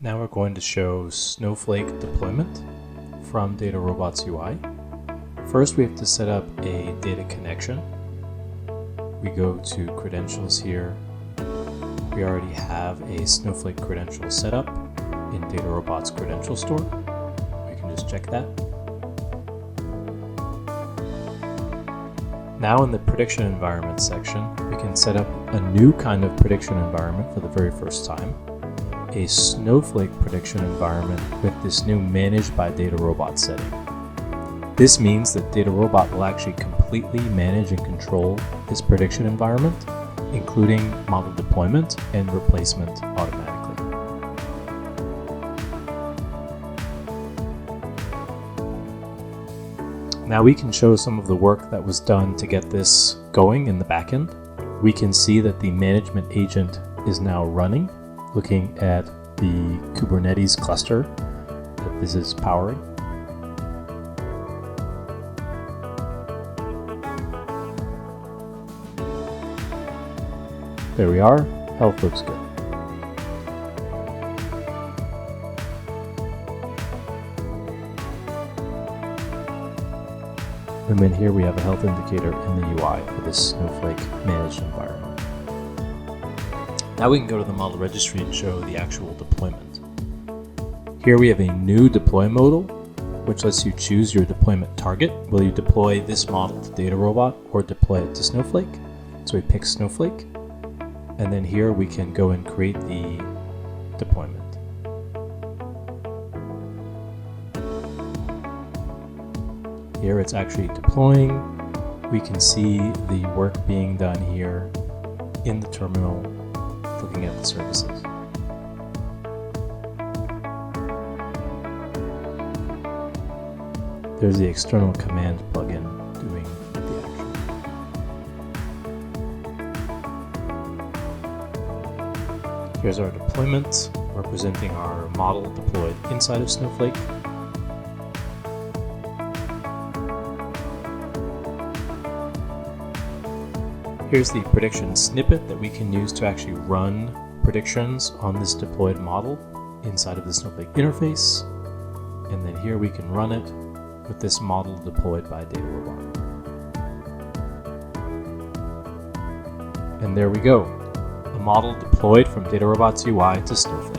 Now we're going to show Snowflake deployment from DataRobot's UI. First, we have to set up a data connection. We go to credentials here. We already have a Snowflake credential set up in DataRobot's credential store. We can just check that. Now in the prediction environment section, we can set up a new kind of prediction environment for the very first time. A Snowflake prediction environment with this new Managed by DataRobot setting. This means that DataRobot will actually completely manage and control this prediction environment, including model deployment and replacement automatically. Now we can show some of the work that was done to get this going in the backend. We can see that the management agent is now running, looking at the Kubernetes cluster that this is powering. There we are. Health looks good. And then here we have a health indicator in the UI for this Snowflake managed environment. Now we can go to the model registry and show the actual deployment. Here we have a new deploy modal, which lets you choose your deployment target. Will you deploy this model to DataRobot or deploy it to Snowflake? So we pick Snowflake, and then here we can go and create the deployment. Here it's actually deploying. We can see the work being done here in the terminal, looking at the services. There's the external command plugin doing the action. Here's our deployment representing our model deployed inside of Snowflake. Here's the prediction snippet that we can use to actually run predictions on this deployed model inside of the Snowflake interface. And then here we can run it with this model deployed by DataRobot. And there we go, a model deployed from DataRobot's UI to Snowflake.